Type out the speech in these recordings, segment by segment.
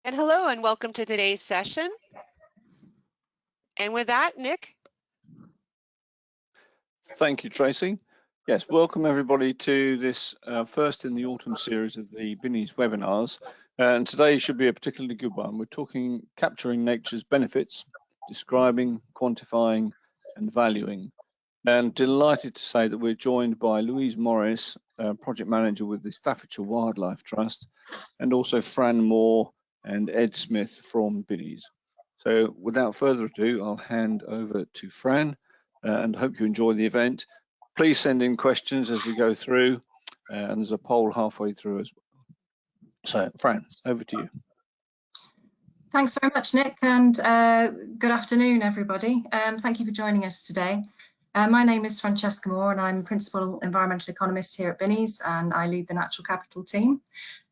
And hello and welcome to today's session. And with that, Nick. Thank you, Tracy. Yes, welcome everybody to this first in the autumn series of the BINI's webinars. And today should be a particularly good one. We're talking capturing nature's benefits, describing, quantifying and valuing. And delighted to say that we're joined by Louise Morris, project manager with the Staffordshire Wildlife Trust, and also Fran Moore and Ed Smith from BINI's. So without further ado, I'll hand over to Fran and hope you enjoy the event. Please send in questions as we go through, and there's a poll halfway through as well. So Fran, over to you. Thanks very much, Nick, and good afternoon, everybody. Thank you for joining us today. My name is Francesca Moore and I'm Principal Environmental Economist here at BINI's, and I lead the Natural Capital team.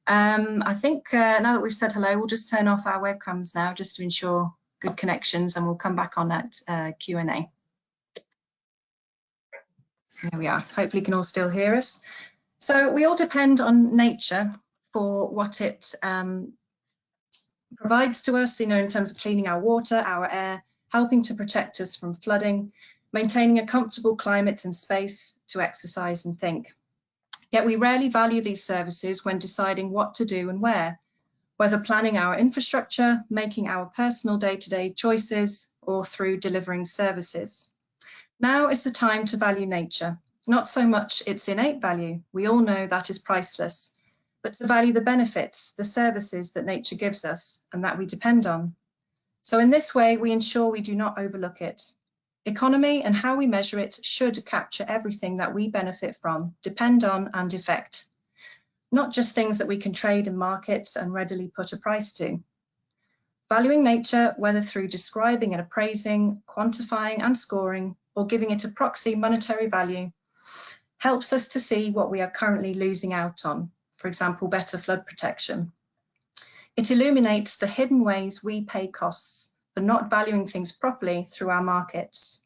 I think now that we've said hello, we'll just turn off our webcams now just to ensure good connections, and we'll come back on that Q&A. There we are. Hopefully you can all still hear us. So we all depend on nature for what it provides to us, in terms of cleaning our water, our air, helping to protect us from flooding, maintaining a comfortable climate and space to exercise and think. Yet we rarely value these services when deciding what to do and where, whether planning our infrastructure, making our personal day-to-day choices, or through delivering services. Now is the time to value nature, not so much its innate value, we all know that is priceless, but to value the benefits, the services that nature gives us and that we depend on. So in this way, we ensure we do not overlook it. Economy and how we measure it should capture everything that we benefit from, depend on and affect, not just things that we can trade in markets and readily put a price to. Valuing nature, whether through describing and appraising, quantifying and scoring, or giving it a proxy monetary value, helps us to see what we are currently losing out on, for example, better flood protection. It illuminates the hidden ways we pay costs for not valuing things properly through our markets.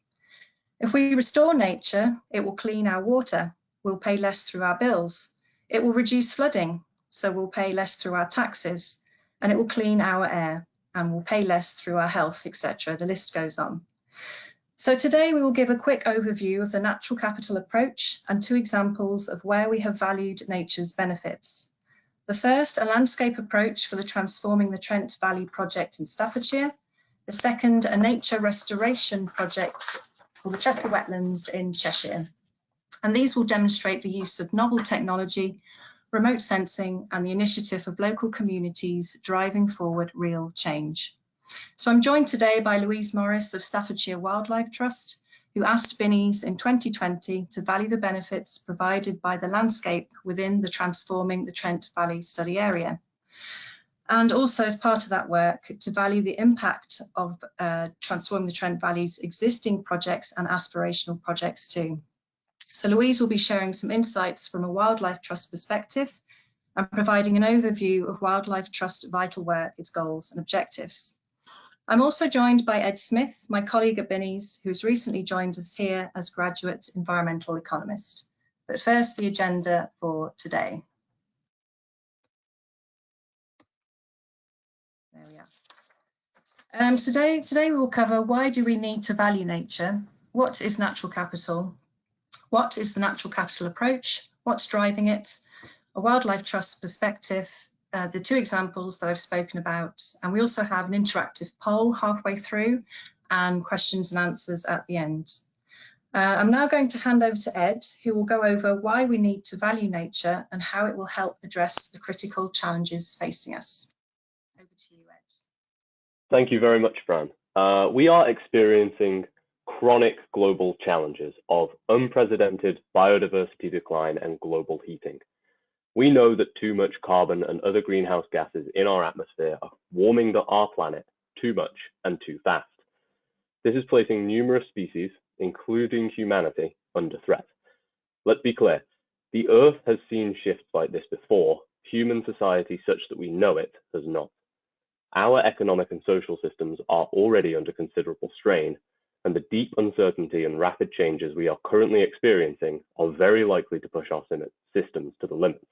If we restore nature, it will clean our water, we'll pay less through our bills. It will reduce flooding, so we'll pay less through our taxes, and it will clean our air, and we'll pay less through our health, etc. The list goes on. So today we will give a quick overview of the natural capital approach and two examples of where we have valued nature's benefits. The first, a landscape approach for the Transforming the Trent Valley project in Staffordshire. The second, a nature restoration project for the Chester wetlands in Cheshire. And these will demonstrate the use of novel technology, remote sensing, and the initiative of local communities driving forward real change. So I'm joined today by Louise Morris of Staffordshire Wildlife Trust, who asked BINI's in 2020 to value the benefits provided by the landscape within the Transforming the Trent Valley study area. And also as part of that work, to value the impact of Transforming the Trent Valley's existing projects and aspirational projects too. So Louise will be sharing some insights from a Wildlife Trust perspective and providing an overview of Wildlife Trust vital work, its goals and objectives. I'm also joined by Ed Smith, my colleague at BINI's, who's recently joined us here as graduate environmental economist. But first, the agenda for today. There we are. Today we will cover why do we need to value nature, what is natural capital, what is the natural capital approach, what's driving it, a Wildlife Trust perspective, the two examples that I've spoken about, and we also have an interactive poll halfway through and questions and answers at the end. I'm now going to hand over to Ed, who will go over why we need to value nature and how it will help address the critical challenges facing us. Over to you, Ed. Thank you very much, Fran. We are experiencing chronic global challenges of unprecedented biodiversity decline and global heating. We know that too much carbon and other greenhouse gases in our atmosphere are warming our planet too much and too fast. This is placing numerous species, including humanity, under threat. Let's be clear, the Earth has seen shifts like this before. Human society, such that we know it, has not. Our economic and social systems are already under considerable strain, and the deep uncertainty and rapid changes we are currently experiencing are very likely to push our systems to the limits.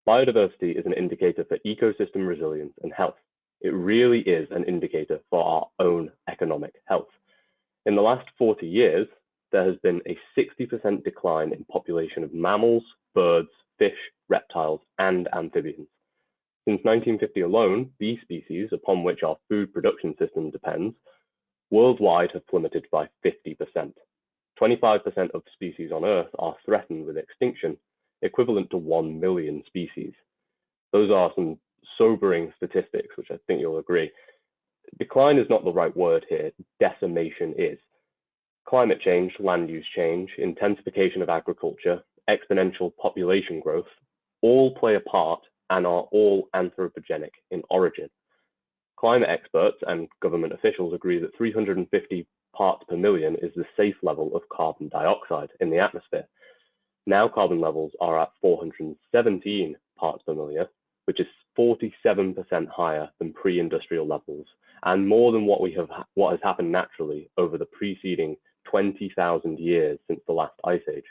Biodiversity is an indicator for ecosystem resilience and health. It really is an indicator for our own economic health. In the last 40 years, there has been a 60% decline in population of mammals, birds, fish, reptiles, and amphibians. Since 1950 alone, these species, upon which our food production system depends, worldwide have plummeted by 50%. 25% of species on Earth are threatened with extinction, equivalent to 1 million species. Those are some sobering statistics, which I think you'll agree. Decline is not the right word here, decimation is. Climate change, land use change, intensification of agriculture, exponential population growth, all play a part and are all anthropogenic in origin. Climate experts and government officials agree that 350 parts per million is the safe level of carbon dioxide in the atmosphere. Now carbon levels are at 417 parts per million, which is 47% higher than pre-industrial levels and more than what has happened naturally over the preceding 20,000 years since the last ice age.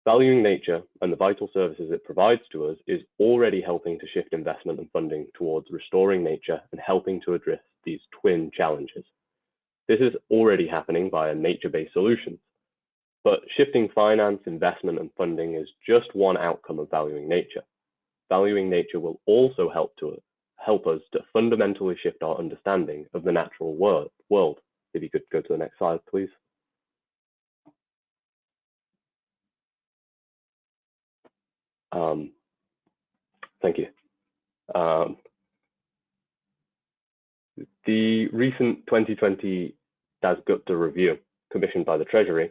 Valuing nature and the vital services it provides to us is already helping to shift investment and funding towards restoring nature and helping to address these twin challenges. This is already happening via nature-based solutions, but shifting finance, investment, and funding is just one outcome of valuing nature. Valuing nature will also help us to fundamentally shift our understanding of the natural world. If you could go to the next slide, please. Thank you. The recent 2020 Dasgupta review, commissioned by the Treasury,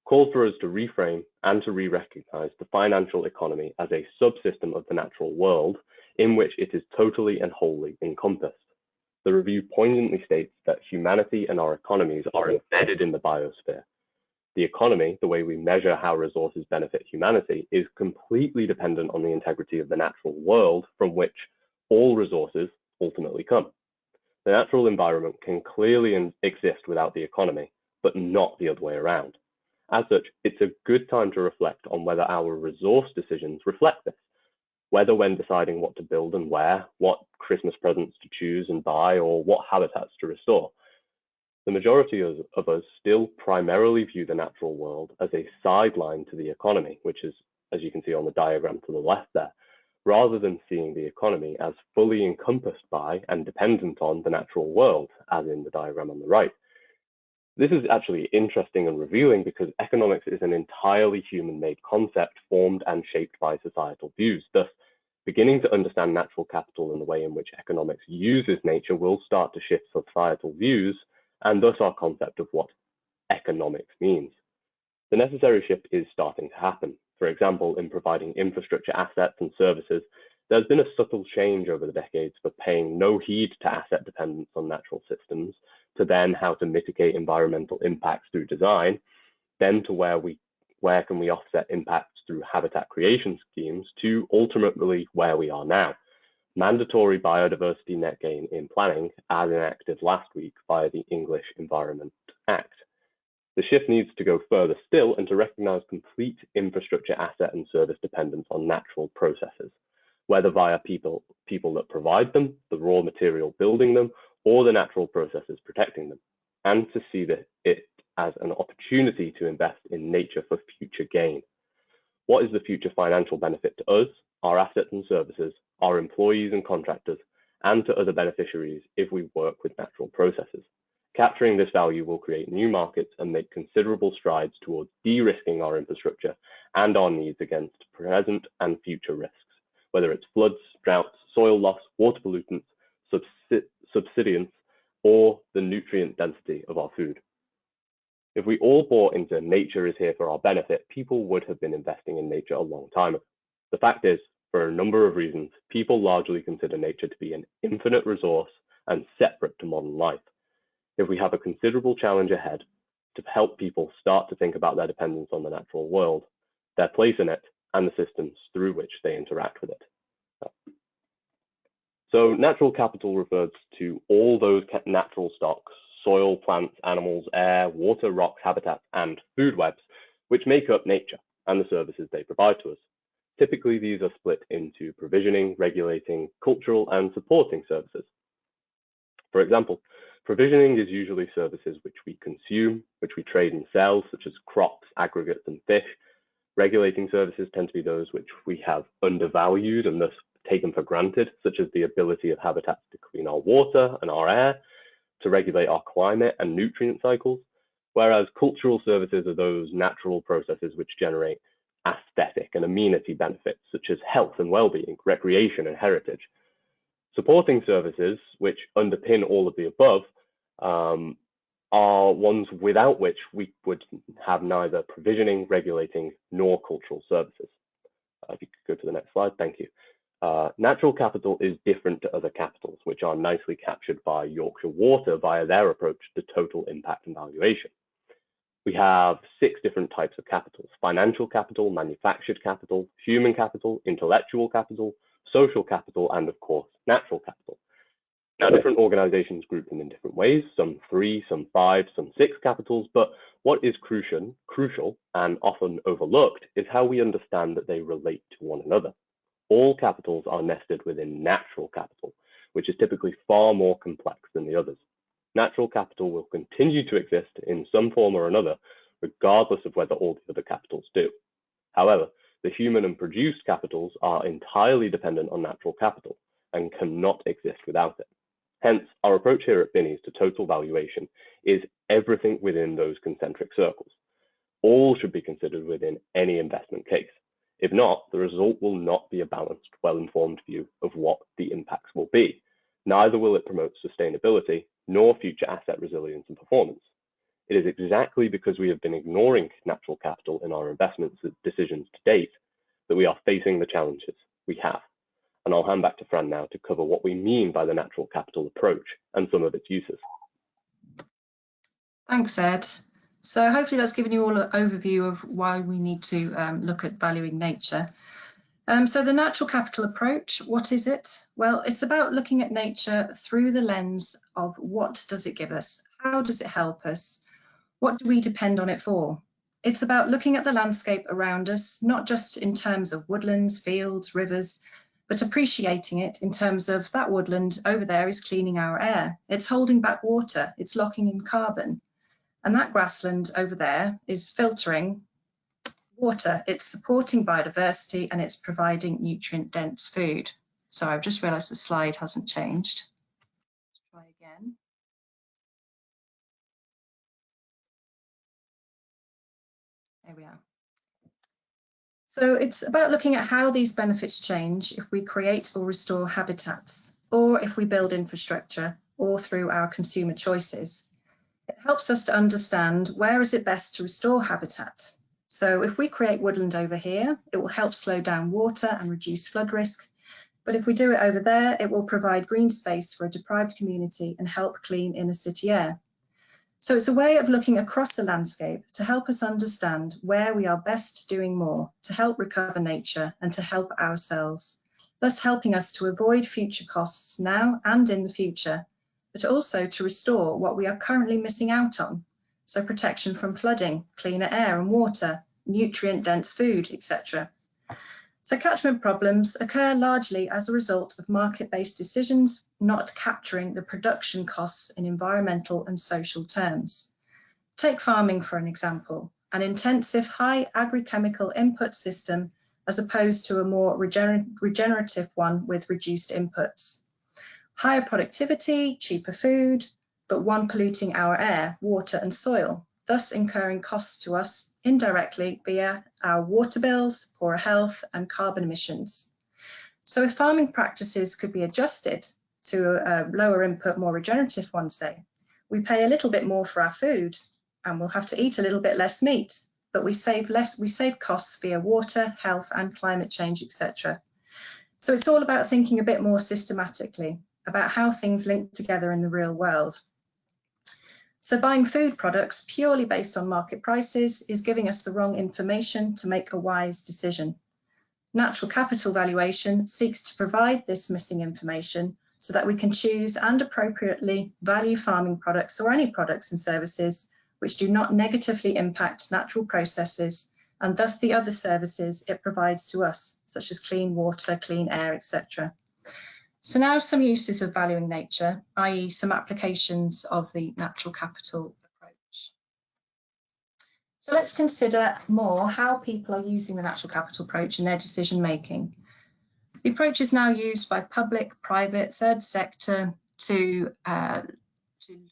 called for us to reframe and to re-recognize the financial economy as a subsystem of the natural world in which it is totally and wholly encompassed. The review poignantly states that humanity and our economies are embedded in the biosphere. The economy, the way we measure how resources benefit humanity, is completely dependent on the integrity of the natural world from which all resources ultimately come. The natural environment can clearly exist without the economy, but not the other way around. As such, it's a good time to reflect on whether our resource decisions reflect this, whether when deciding what to build and where, what Christmas presents to choose and buy, or what habitats to restore. The majority of us still primarily view the natural world as a sideline to the economy, which is, as you can see on the diagram to the left there, rather than seeing the economy as fully encompassed by and dependent on the natural world, as in the diagram on the right. This is actually interesting and revealing because economics is an entirely human-made concept formed and shaped by societal views. Thus, beginning to understand natural capital and the way in which economics uses nature will start to shift societal views and thus our concept of what economics means. The necessary shift is starting to happen. For example, in providing infrastructure assets and services, there's been a subtle change over the decades for paying no heed to asset dependence on natural systems, to then how to mitigate environmental impacts through design, then to where can we offset impacts through habitat creation schemes, to ultimately where we are now. Mandatory biodiversity net gain in planning, as enacted last week via the English Environment Act. The shift needs to go further still and to recognise complete infrastructure asset and service dependence on natural processes, whether via people that provide them, the raw material building them, or the natural processes protecting them, and to see it as an opportunity to invest in nature for future gain. What is the future financial benefit to us, our assets and services, our employees and contractors, and to other beneficiaries if we work with natural processes? Capturing this value will create new markets and make considerable strides towards de-risking our infrastructure and our needs against present and future risks, whether it's floods, droughts, soil loss, water pollutants, subsidence, or the nutrient density of our food. If we all bought into nature is here for our benefit, people would have been investing in nature a long time ago. The fact is, for a number of reasons, people largely consider nature to be an infinite resource and separate to modern life. If we have a considerable challenge ahead to help people start to think about their dependence on the natural world, their place in it, and the systems through which they interact with it. So natural capital refers to all those natural stocks, soil, plants, animals, air, water, rocks, habitats, and food webs, which make up nature and the services they provide to us. Typically, these are split into provisioning, regulating, cultural, and supporting services. For example, provisioning is usually services which we consume, which we trade and sell, such as crops, aggregates, and fish. Regulating services tend to be those which we have undervalued and thus taken for granted, such as the ability of habitats to clean our water and our air, to regulate our climate and nutrient cycles, whereas cultural services are those natural processes which generate aesthetic and amenity benefits, such as health and well-being, recreation, and heritage. Supporting services, which underpin all of the above, are ones without which we would have neither provisioning, regulating, nor cultural services. If you could go to the next slide, thank you. Natural capital is different to other capitals, which are nicely captured by Yorkshire Water via their approach to total impact and valuation. We have 6 different types of capitals: financial capital, manufactured capital, human capital, intellectual capital, social capital, and of course, natural capital. Now, different organizations group them in different ways, some 3, some 5, some 6 capitals, but what is crucial and often overlooked is how we understand that they relate to one another. All capitals are nested within natural capital, which is typically far more complex than the others. Natural capital will continue to exist in some form or another, regardless of whether all the other capitals do. However, the human and produced capitals are entirely dependent on natural capital and cannot exist without it. Hence, our approach here at Binnie's to total valuation is everything within those concentric circles. All should be considered within any investment case. If not, the result will not be a balanced, well-informed view of what the impacts will be. Neither will it promote sustainability nor future asset resilience and performance. It is exactly because we have been ignoring natural capital in our investment decisions to date that we are facing the challenges we have. And I'll hand back to Fran now to cover what we mean by the natural capital approach and some of its uses. Thanks, Ed. So hopefully that's given you all an overview of why we need to look at valuing nature. So the natural capital approach, what is it? Well, it's about looking at nature through the lens of what does it give us? How does it help us? What do we depend on it for? It's about looking at the landscape around us, not just in terms of woodlands, fields, rivers, but appreciating it in terms of that woodland over there is cleaning our air. It's holding back water, it's locking in carbon. And that grassland over there is filtering water, it's supporting biodiversity, and it's providing nutrient-dense food. So I've just realised the slide hasn't changed. Let's try again. There we are. So it's about looking at how these benefits change if we create or restore habitats, or if we build infrastructure, or through our consumer choices. It helps us to understand where is it best to restore habitat. So if we create woodland over here, it will help slow down water and reduce flood risk. But if we do it over there, it will provide green space for a deprived community and help clean inner city air. So it's a way of looking across the landscape to help us understand where we are best doing more to help recover nature and to help ourselves, thus helping us to avoid future costs now and in the future, but also to restore what we are currently missing out on. So protection from flooding, cleaner air and water, nutrient-dense food, etc. So catchment problems occur largely as a result of market-based decisions not capturing the production costs in environmental and social terms. Take farming for an example, an intensive high agrochemical input system as opposed to a more regenerative one with reduced inputs. Higher productivity, cheaper food, but one polluting our air, water and soil, thus incurring costs to us indirectly via our water bills, poorer health and carbon emissions. So if farming practices could be adjusted to a lower input, more regenerative one, say, we pay a little bit more for our food and we'll have to eat a little bit less meat, but we save costs via water, health and climate change, etc. So it's all about thinking a bit more systematically about how things link together in the real world. So buying food products purely based on market prices is giving us the wrong information to make a wise decision. Natural capital valuation seeks to provide this missing information so that we can choose and appropriately value farming products or any products and services which do not negatively impact natural processes and thus the other services it provides to us, such as clean water, clean air, etc. So now some uses of valuing nature, i.e. some applications of the natural capital approach. So let's consider more how people are using the natural capital approach in their decision making. The approach is now used by public, private, third sector to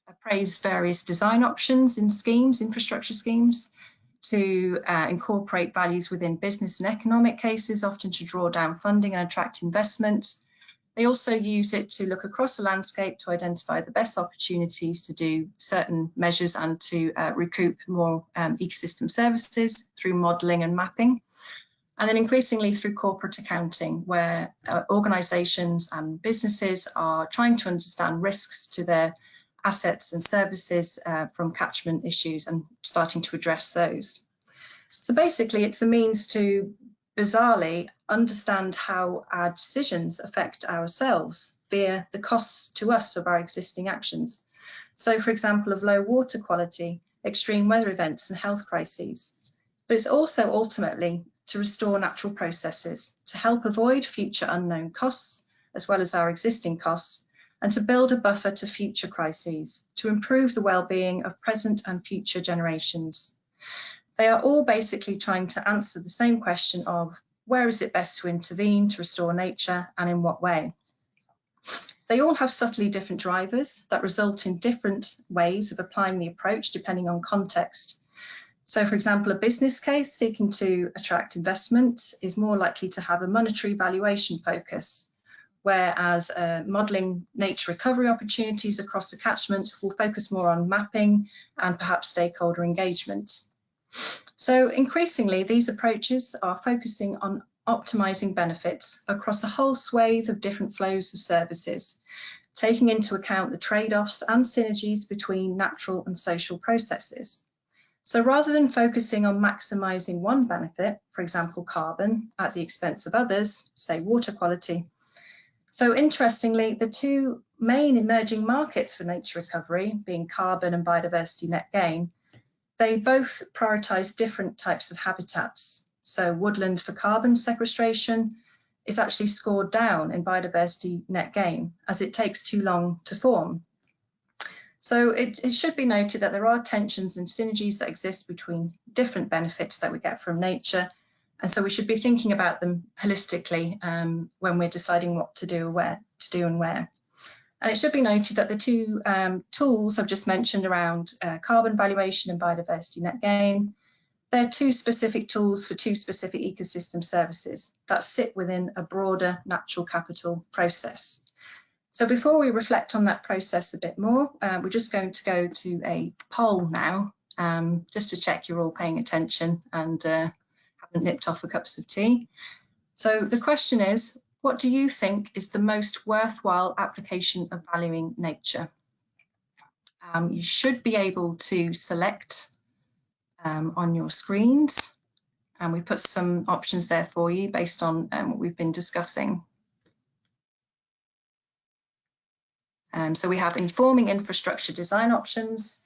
appraise various design options in schemes, infrastructure schemes, to incorporate values within business and economic cases, often to draw down funding and attract investment. They also use it to look across the landscape to identify the best opportunities to do certain measures and to recoup more ecosystem services through modelling and mapping. And then increasingly through corporate accounting, where organisations and businesses are trying to understand risks to their assets and services from catchment issues and starting to address those. So basically, it's a means to bizarrely understand how our decisions affect ourselves via the costs to us of our existing actions. So, for example, of low water quality, extreme weather events and health crises. But it's also ultimately to restore natural processes, to help avoid future unknown costs, as well as our existing costs, and to build a buffer to future crises, to improve the well-being of present and future generations. They are all basically trying to answer the same question of where is it best to intervene to restore nature and in what way. They all have subtly different drivers that result in different ways of applying the approach depending on context. So, for example, a business case seeking to attract investment is more likely to have a monetary valuation focus, whereas modelling nature recovery opportunities across a catchment will focus more on mapping and perhaps stakeholder engagement. So increasingly, these approaches are focusing on optimising benefits across a whole swathe of different flows of services, taking into account the trade-offs and synergies between natural and social processes. So rather than focusing on maximising one benefit, for example, carbon, at the expense of others, say water quality. So interestingly, the two main emerging markets for nature recovery, being carbon and biodiversity net gain, they both prioritise different types of habitats. So woodland for carbon sequestration is actually scored down in biodiversity net gain as it takes too long to form. So it should be noted that there are tensions and synergies that exist between different benefits that we get from nature. And so we should be thinking about them holistically when we're deciding what to do, and where. And it should be noted that the two tools I've just mentioned around carbon valuation and biodiversity net gain, they're two specific tools for two specific ecosystem services that sit within a broader natural capital process. So before we reflect on that process a bit more, we're just going to go to a poll now, just to check you're all paying attention and haven't nipped off the cups of tea. So the question is, what do you think is the most worthwhile application of valuing nature? You should be able to select on your screens, and we put some options there for you based on what we've been discussing. So we have informing infrastructure design options.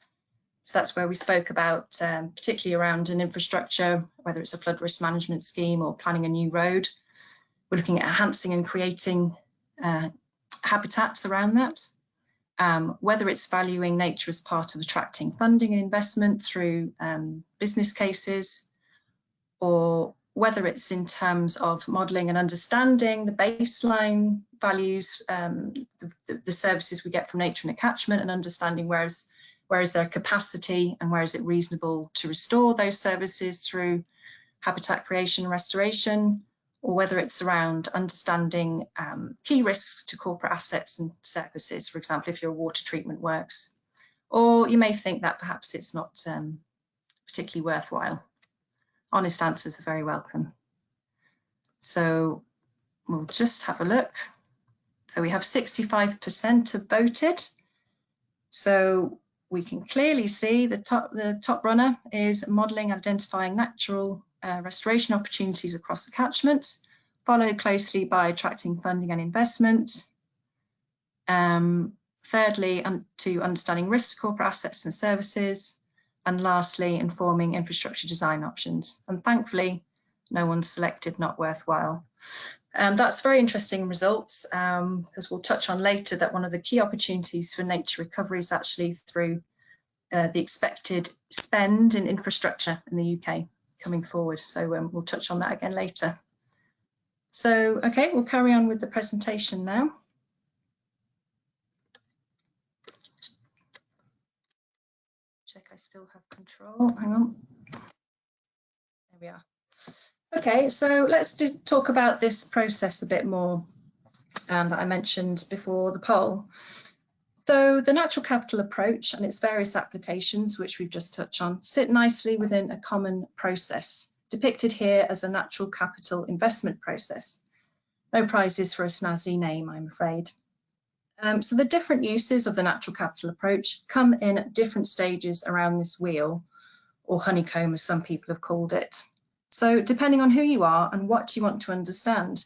So that's where we spoke about, particularly around an infrastructure, whether it's a flood risk management scheme or planning a new road. We're looking at enhancing and creating habitats around that. Whether it's valuing nature as part of attracting funding and investment through business cases, or whether it's in terms of modelling and understanding the baseline values, the services we get from nature in a catchment, and understanding where is their capacity and where is it reasonable to restore those services through habitat creation and restoration, or whether it's around understanding key risks to corporate assets and services, for example, if your water treatment works. Or you may think that perhaps it's not particularly worthwhile. Honest answers are very welcome. So we'll just have a look. So we have 65% have voted. So we can clearly see the top runner is modelling and identifying natural restoration opportunities across the catchment, followed closely by attracting funding and investment. Thirdly, to understanding risk to corporate assets and services. and lastly, informing infrastructure design options. And thankfully, no one's selected not worthwhile. That's very interesting results, because we'll touch on later that one of the key opportunities for nature recovery is actually through the expected spend in infrastructure in the UK coming forward. So we'll touch on that again later. So, okay, we'll carry on with the presentation now. Check I still have control, hang on. There we are. Okay, so let's talk about this process a bit more that I mentioned before the poll. So the natural capital approach and its various applications, which we've just touched on, sit nicely within a common process, depicted here as a natural capital investment process. No prizes for a snazzy name, I'm afraid. So the different uses of the natural capital approach come in at different stages around this wheel, or honeycomb as some people have called it. So depending on who you are and what you want to understand,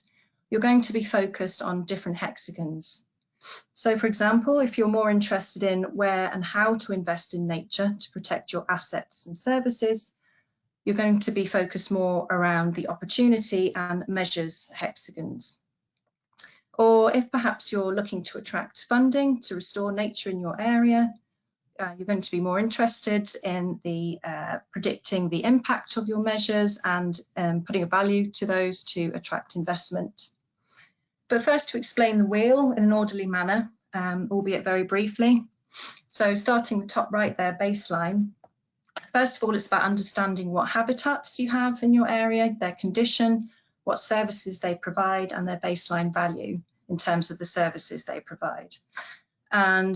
you're going to be focused on different hexagons. So for example, if you're more interested in where and how to invest in nature to protect your assets and services, you're going to be focused more around the opportunity and measures hexagons. Or if perhaps you're looking to attract funding to restore nature in your area, you're going to be more interested in the predicting the impact of your measures and putting a value to those to attract investment. But first, to explain the wheel in an orderly manner, albeit very briefly. So starting the top right there, baseline. First of all, it's about understanding what habitats you have in your area, their condition, what services they provide, and their baseline value in terms of the services they provide. And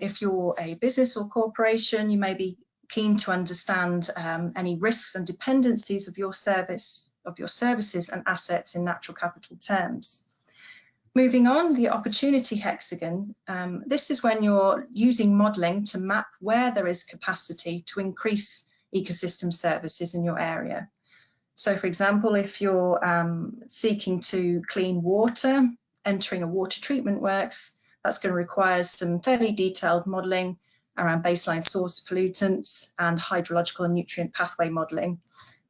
if you're a business or corporation, you may be keen to understand any risks and dependencies of your services and assets in natural capital terms. Moving on, the opportunity hexagon. This is when you're using modelling to map where there is capacity to increase ecosystem services in your area. So for example, if you're seeking to clean water, entering a water treatment works, that's going to require some fairly detailed modelling around baseline source pollutants and hydrological and nutrient pathway modelling.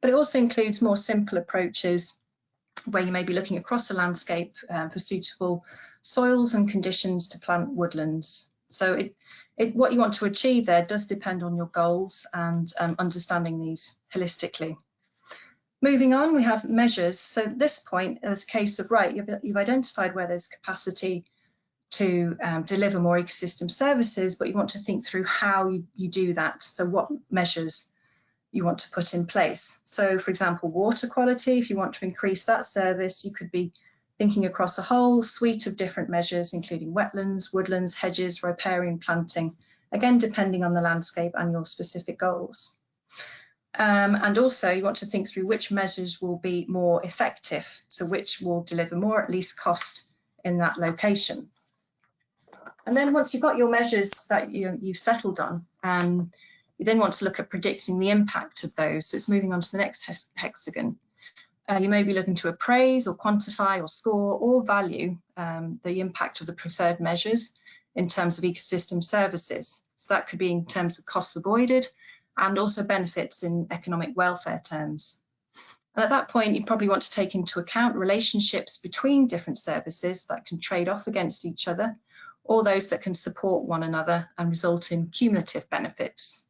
But it also includes more simple approaches where you may be looking across the landscape for suitable soils and conditions to plant woodlands. So what you want to achieve there does depend on your goals and understanding these holistically. Moving on, we have measures. So at this point, as a case of, right, you've identified where there's capacity to deliver more ecosystem services, but you want to think through how you do that. So what measures you want to put in place. So for example, water quality, if you want to increase that service, you could be thinking across a whole suite of different measures, including wetlands, woodlands, hedges, riparian planting, again, depending on the landscape and your specific goals. And also you want to think through which measures will be more effective, so which will deliver more at least cost in that location. And then once you've got your measures that you've settled on, you then want to look at predicting the impact of those. So it's moving on to the next hexagon. You may be looking to appraise or quantify or score or value the impact of the preferred measures in terms of ecosystem services. So that could be in terms of costs avoided and also benefits in economic welfare terms. And at that point, you probably want to take into account relationships between different services that can trade off against each other, or those that can support one another and result in cumulative benefits.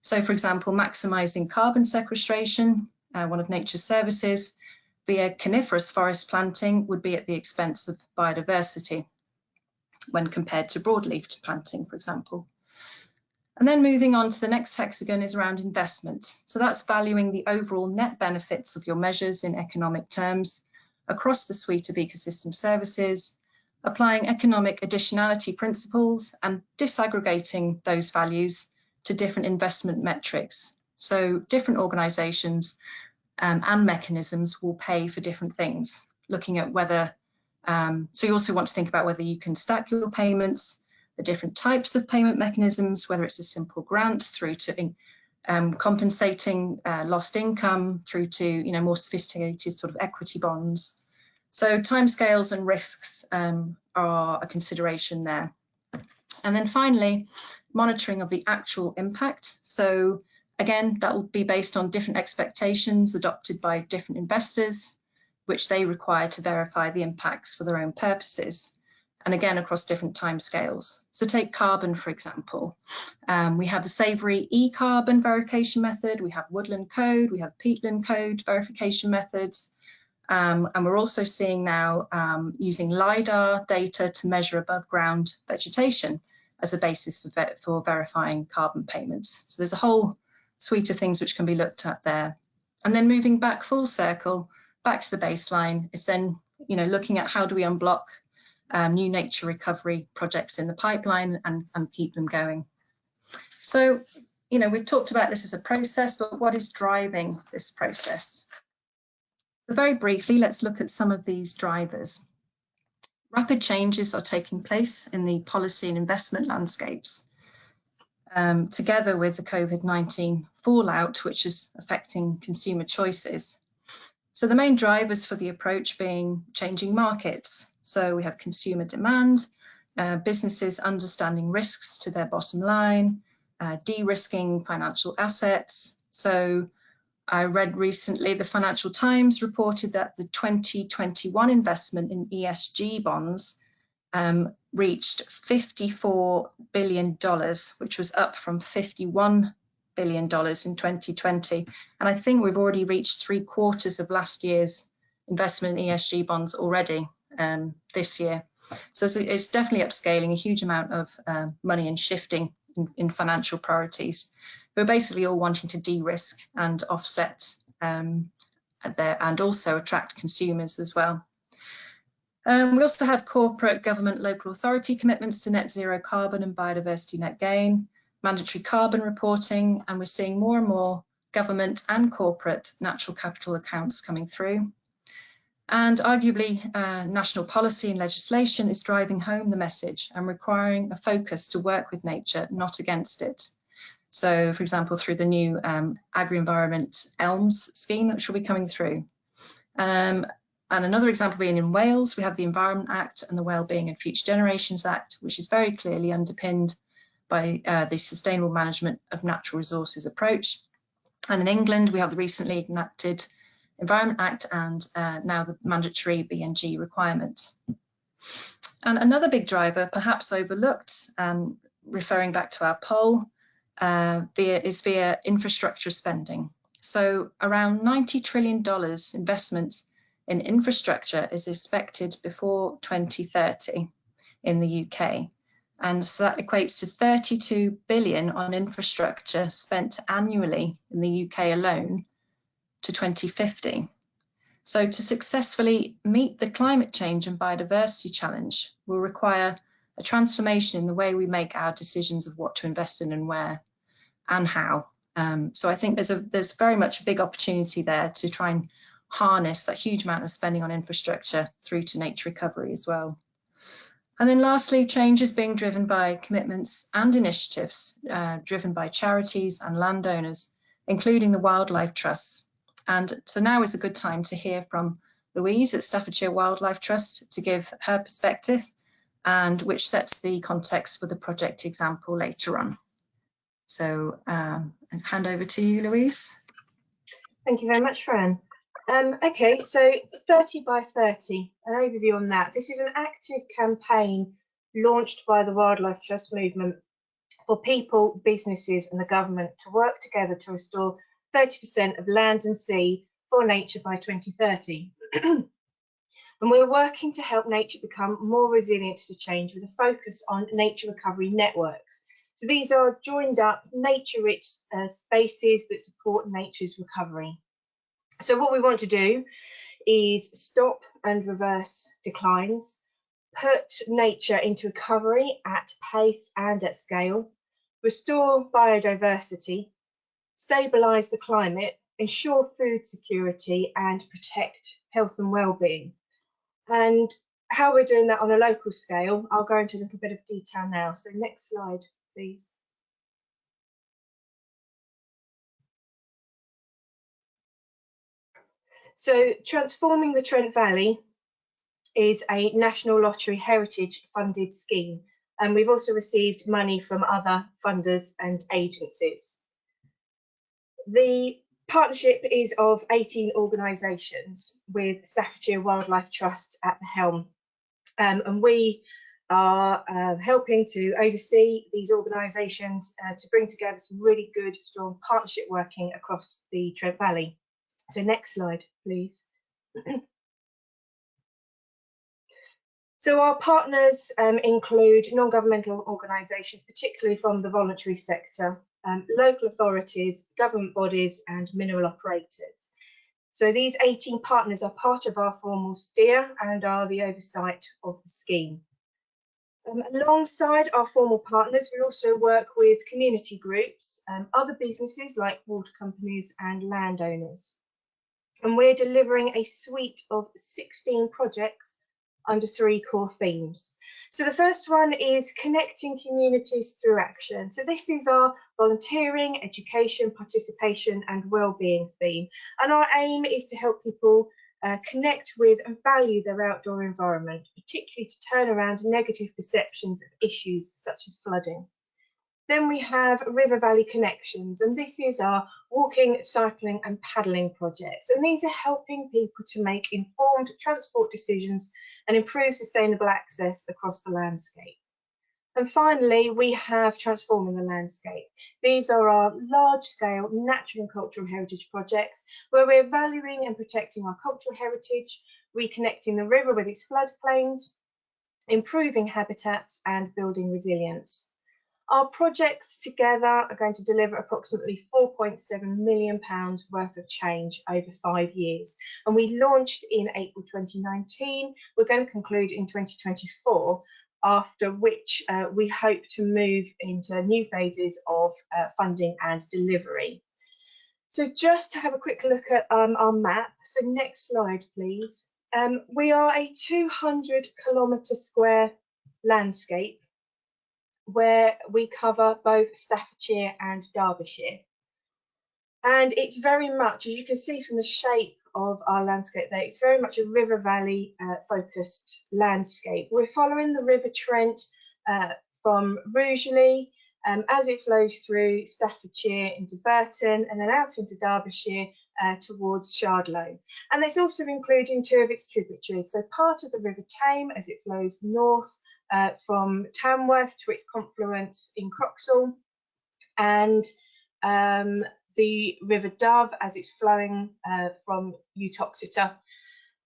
So for example, maximising carbon sequestration, one of nature's services, via coniferous forest planting would be at the expense of biodiversity when compared to broadleaf planting, for example. And then moving on to the next hexagon is around investment. So that's valuing the overall net benefits of your measures in economic terms across the suite of ecosystem services, applying economic additionality principles and disaggregating those values to different investment metrics. So different organisations and mechanisms will pay for different things, looking at whether, so you also want to think about whether you can stack your payments, the different types of payment mechanisms, whether it's a simple grant through to compensating lost income through to more sophisticated sort of equity bonds. So timescales and risks are a consideration there. And then finally, monitoring of the actual impact. So Again, that will be based on different expectations adopted by different investors, which they require to verify the impacts for their own purposes, and again across different timescales. So take carbon, for example. We have the Savoury e-carbon verification method, we have woodland code, we have peatland code verification methods, and we're also seeing now using LiDAR data to measure above ground vegetation as a basis for verifying carbon payments. So there's a whole suite of things which can be looked at there. And then moving back full circle, back to the baseline, is then looking at how do we unblock new nature recovery projects in the pipeline and keep them going. So, we've talked about this as a process, but what is driving this process? So very briefly, let's look at some of these drivers. Rapid changes are taking place in the policy and investment landscapes, together with the COVID-19 fallout, which is affecting consumer choices. So the main drivers for the approach being changing markets. So we have consumer demand, businesses understanding risks to their bottom line, de-risking financial assets. So I read recently the Financial Times reported that the 2021 investment in ESG bonds reached $54 billion, which was up from $51 billion in 2020. And I think we've already reached 3/4 of last year's investment in ESG bonds already this year. So it's definitely upscaling, a huge amount of money and shifting in financial priorities. We're basically all wanting to de-risk and offset and also attract consumers as well. We also have corporate, government, local authority commitments to net zero carbon and biodiversity net gain, mandatory carbon reporting, and we're seeing more and more government and corporate natural capital accounts coming through. And arguably, national policy and legislation is driving home the message and requiring a focus to work with nature, not against it. So, for example, through the new agri-environment ELMS scheme that should be coming through. And another example being in Wales, we have the Environment Act and the Wellbeing and Future Generations Act, which is very clearly underpinned by the Sustainable Management of Natural Resources approach. And in England, we have the recently enacted Environment Act and now the mandatory BNG requirement. And another big driver, perhaps overlooked, and referring back to our poll, is via infrastructure spending. So around $90 trillion investment in infrastructure is expected before 2030 in the UK. And so that equates to 32 billion on infrastructure spent annually in the UK alone to 2050. So to successfully meet the climate change and biodiversity challenge will require a transformation in the way we make our decisions of what to invest in and where and how. So I think there's very much a big opportunity there to try and harness that huge amount of spending on infrastructure through to nature recovery as well. And then lastly, change is being driven by commitments and initiatives driven by charities and landowners, including the wildlife trusts. And so now is a good time to hear from Louise at Staffordshire Wildlife Trust to give her perspective, and which sets the context for the project example later on. So I'll hand over to you, Louise. Thank you very much, Fran. Okay, so 30 by 30, an overview on that. This is an active campaign launched by the Wildlife Trust movement for people, businesses and the government to work together to restore 30% of land and sea for nature by 2030. And we're working to help nature become more resilient to change with a focus on nature recovery networks. So these are joined up nature-rich spaces that support nature's recovery. So what we want to do is stop and reverse declines, put nature into recovery at pace and at scale, restore biodiversity, stabilise the climate, ensure food security and protect health and well-being. And how we're doing that on a local scale, I'll go into a little bit of detail now. So next slide, please. So transforming the Trent Valley is a National Lottery Heritage funded scheme, and we've also received money from other funders and agencies. The partnership is of 18 organisations with Staffordshire Wildlife Trust at the helm, and we are helping to oversee these organisations to bring together some really good, strong partnership working across the Trent Valley. So next slide, please. So our partners include non-governmental organisations, particularly from the voluntary sector, local authorities, government bodies and mineral operators. So these 18 partners are part of our formal steer and are the oversight of the scheme. Alongside our formal partners, we also work with community groups, other businesses like water companies and landowners. And we're delivering a suite of 16 projects under 3 core themes. So the first one is connecting communities through action. So this is our volunteering, education, participation and well-being theme. And our aim is to help people connect with and value their outdoor environment, particularly to turn around negative perceptions of issues such as flooding. Then we have River Valley Connections, and this is our walking, cycling and paddling projects. And these are helping people to make informed transport decisions and improve sustainable access across the landscape. And finally, we have Transforming the Landscape. These are our large-scale natural and cultural heritage projects where we're valuing and protecting our cultural heritage, reconnecting the river with its floodplains, improving habitats and building resilience. Our projects together are going to deliver approximately £4.7 million worth of change over 5 years. And we launched in April 2019. We're going to conclude in 2024, after which we hope to move into new phases of funding and delivery. So just to have a quick look at our map. So next slide, please. We are a 200-kilometre square landscape where we cover both Staffordshire and Derbyshire. And it's very much, as you can see from the shape of our landscape there, it's very much a River Valley focused landscape. We're following the River Trent from Rugeley as it flows through Staffordshire into Burton and then out into Derbyshire towards Shardlow. And it's also including 2 of its tributaries. So part of the River Tame as it flows north from Tamworth to its confluence in Croxall, and the River Dove as it's flowing from Uttoxeter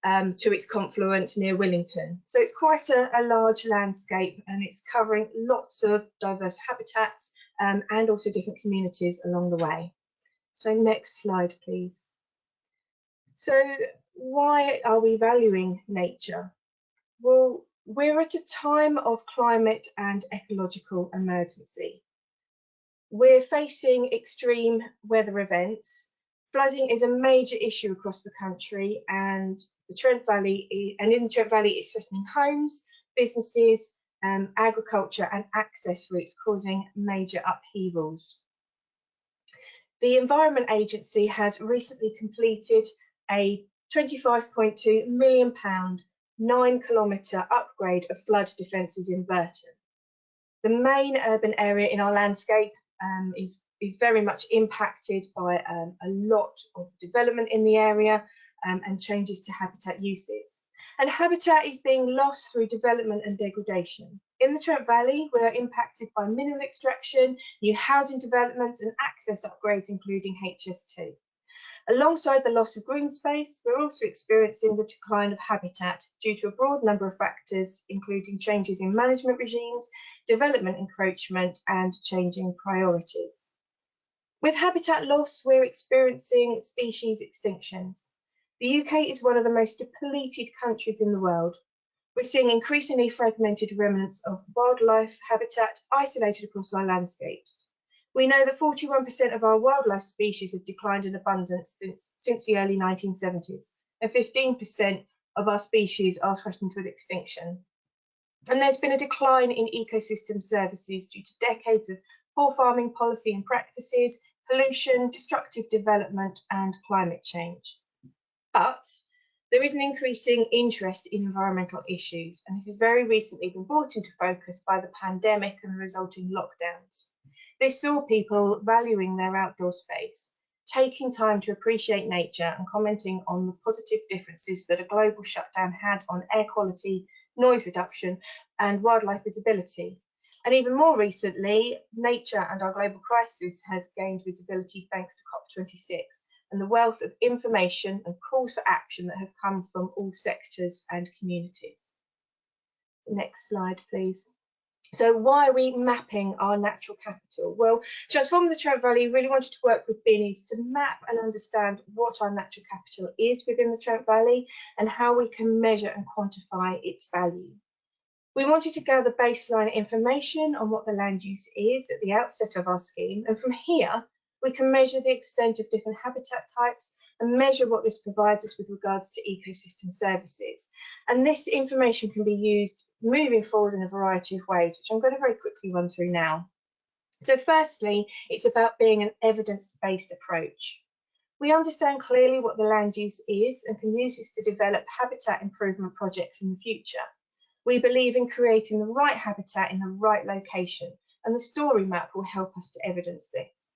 to its confluence near Willington. So it's quite a large landscape, and it's covering lots of diverse habitats and also different communities along the way. So next slide, please. So why are we valuing nature? Well, we're at a time of climate and ecological emergency. We're facing extreme weather events. Flooding is a major issue across the country, and in the Trent Valley it's threatening homes, businesses, agriculture and access routes, causing major upheavals. The Environment Agency has recently completed a £25.2 million 9-kilometre upgrade of flood defences in Burton. The main urban area in our landscape is very much impacted by a lot of development in the area and changes to habitat uses. And habitat is being lost through development and degradation. In the Trent Valley, we're impacted by mineral extraction, new housing developments and access upgrades, including HS2. Alongside the loss of green space, we're also experiencing the decline of habitat due to a broad number of factors, including changes in management regimes, development encroachment, and changing priorities. With habitat loss, we're experiencing species extinctions. The UK is one of the most depleted countries in the world. We're seeing increasingly fragmented remnants of wildlife habitat isolated across our landscapes. We know that 41% of our wildlife species have declined in abundance since the early 1970s, and 15% of our species are threatened with extinction. And there's been a decline in ecosystem services due to decades of poor farming policy and practices, pollution, destructive development, and climate change. But there is an increasing interest in environmental issues, and this has very recently been brought into focus by the pandemic and the resulting lockdowns. This saw people valuing their outdoor space, taking time to appreciate nature and commenting on the positive differences that a global shutdown had on air quality, noise reduction, and wildlife visibility. And even more recently, nature and our global crisis has gained visibility thanks to COP26 and the wealth of information and calls for action that have come from all sectors and communities. Next slide, please. So why are we mapping our natural capital? Well, Transforming the Trent Valley really wanted to work with Binnies to map and understand what our natural capital is within the Trent Valley and how we can measure and quantify its value. We wanted to gather baseline information on what the land use is at the outset of our scheme, and from here we can measure the extent of different habitat types and measure what this provides us with regards to ecosystem services. And this information can be used moving forward in a variety of ways, which I'm going to very quickly run through now. So firstly, it's about being an evidence-based approach. We understand clearly what the land use is and can use this to develop habitat improvement projects in the future. We believe in creating the right habitat in the right location, and the story map will help us to evidence this.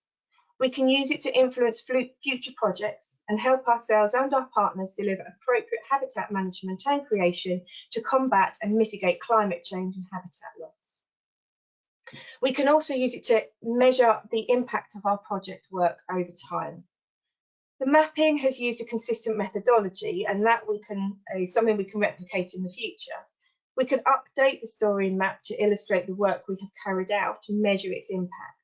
We can use it to influence future projects and help ourselves and our partners deliver appropriate habitat management and creation to combat and mitigate climate change and habitat loss. We can also use it to measure the impact of our project work over time. The mapping has used a consistent methodology, and that is something we can replicate in the future. We can update the story map to illustrate the work we have carried out and measure its impact.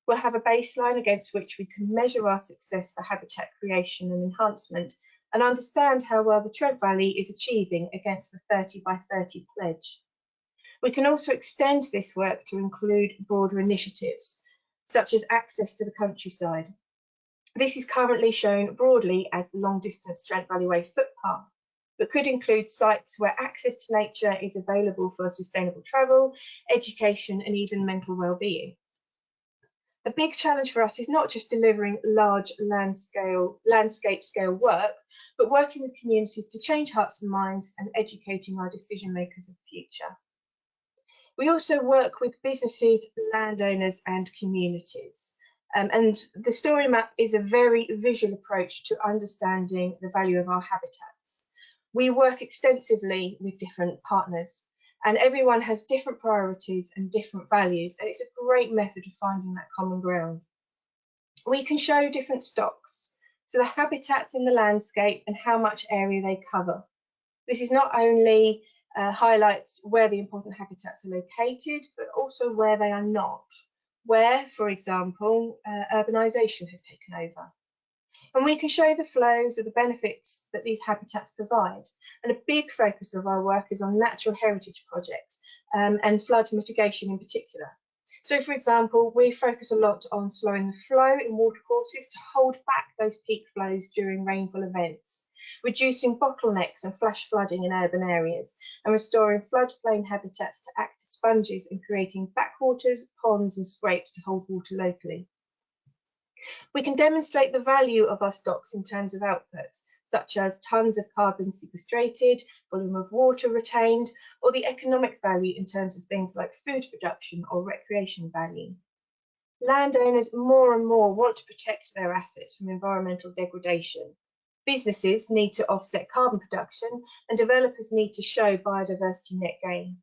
We'll have a baseline against which we can measure our success for habitat creation and enhancement and understand how well the Trent Valley is achieving against the 30 by 30 pledge. We can also extend this work to include broader initiatives, such as access to the countryside. This is currently shown broadly as the long distance Trent Valley Way footpath, but could include sites where access to nature is available for sustainable travel, education, and even mental well-being. A big challenge for us is not just delivering large landscape scale work, but working with communities to change hearts and minds and educating our decision makers of the future. We also work with businesses, landowners, and communities. And the story map is a very visual approach to understanding the value of our habitats. We work extensively with different partners, and everyone has different priorities and different values, and it's a great method of finding that common ground. We can show different stocks, so the habitats in the landscape and how much area they cover. This is not only highlights where the important habitats are located, but also where they are not, where, for example, urbanisation has taken over. And we can show the flows of the benefits that these habitats provide. And a big focus of our work is on natural heritage projects and flood mitigation in particular. So, for example, we focus a lot on slowing the flow in watercourses to hold back those peak flows during rainfall events, reducing bottlenecks and flash flooding in urban areas, and restoring floodplain habitats to act as sponges and creating backwaters, ponds and scrapes to hold water locally. We can demonstrate the value of our stocks in terms of outputs, such as tonnes of carbon sequestrated, volume of water retained, or the economic value in terms of things like food production or recreation value. Landowners more and more want to protect their assets from environmental degradation. Businesses need to offset carbon production, and developers need to show biodiversity net gain.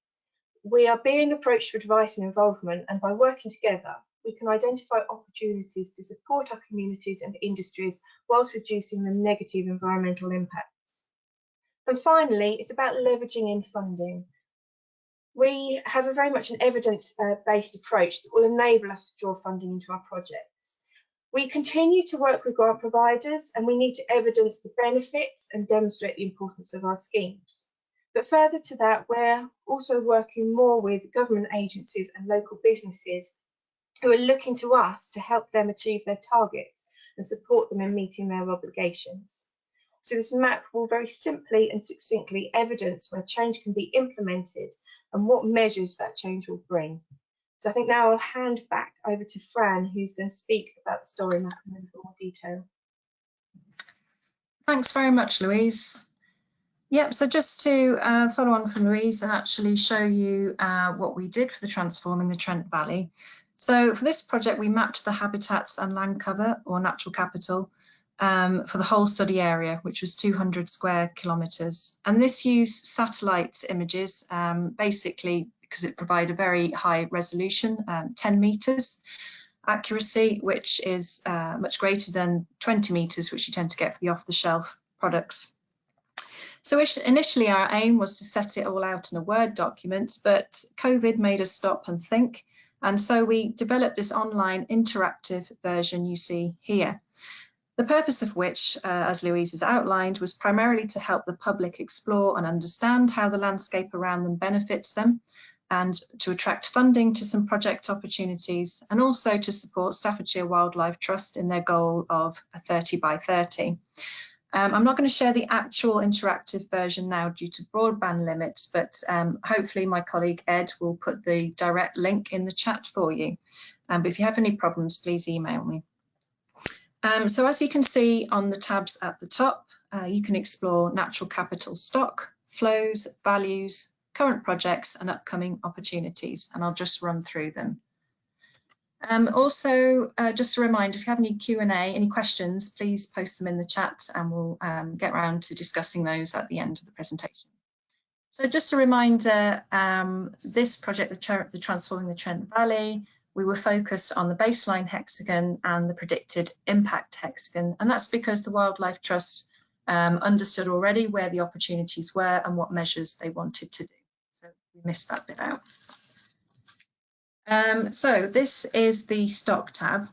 We are being approached for advice and involvement, and by working together, we can identify opportunities to support our communities and industries whilst reducing the negative environmental impacts. And finally, it's about leveraging in funding. We have a very much an evidence-based approach that will enable us to draw funding into our projects. We continue to work with grant providers, and we need to evidence the benefits and demonstrate the importance of our schemes. But further to that, we're also working more with government agencies and local businesses who are looking to us to help them achieve their targets and support them in meeting their obligations. So this map will very simply and succinctly evidence where change can be implemented and what measures that change will bring. So I think now I'll hand back over to Fran, who's going to speak about the story map in a little more detail. Thanks very much, Louise. Yep, so just to follow on from Louise and actually show you what we did for the Transforming the Trent Valley. So for this project, we mapped the habitats and land cover, or natural capital, for the whole study area, which was 200 square kilometres. And this used satellite images, basically because it provided a very high resolution, 10 metres accuracy, which is much greater than 20 metres, which you tend to get for the off-the-shelf products. So initially our aim was to set it all out in a Word document, but COVID made us stop and think. And so we developed this online interactive version you see here. The purpose of which, as Louise has outlined, was primarily to help the public explore and understand how the landscape around them benefits them, and to attract funding to some project opportunities, and also to support Staffordshire Wildlife Trust in their goal of a 30 by 30. I'm not going to share the actual interactive version now due to broadband limits, but hopefully my colleague Ed will put the direct link in the chat for you. But if you have any problems, please email me. So as you can see on the tabs at the top, you can explore natural capital stock, flows, values, current projects and upcoming opportunities, and I'll just run through them. Also, just a reminder, if you have any Q&A, any questions, please post them in the chat and we'll get around to discussing those at the end of the presentation. So just a reminder, this project, the Transforming the Trent Valley, we were focused on the baseline hexagon and the predicted impact hexagon, and that's because the Wildlife Trust understood already where the opportunities were and what measures they wanted to do. So we missed that bit out. So this is the stock tab.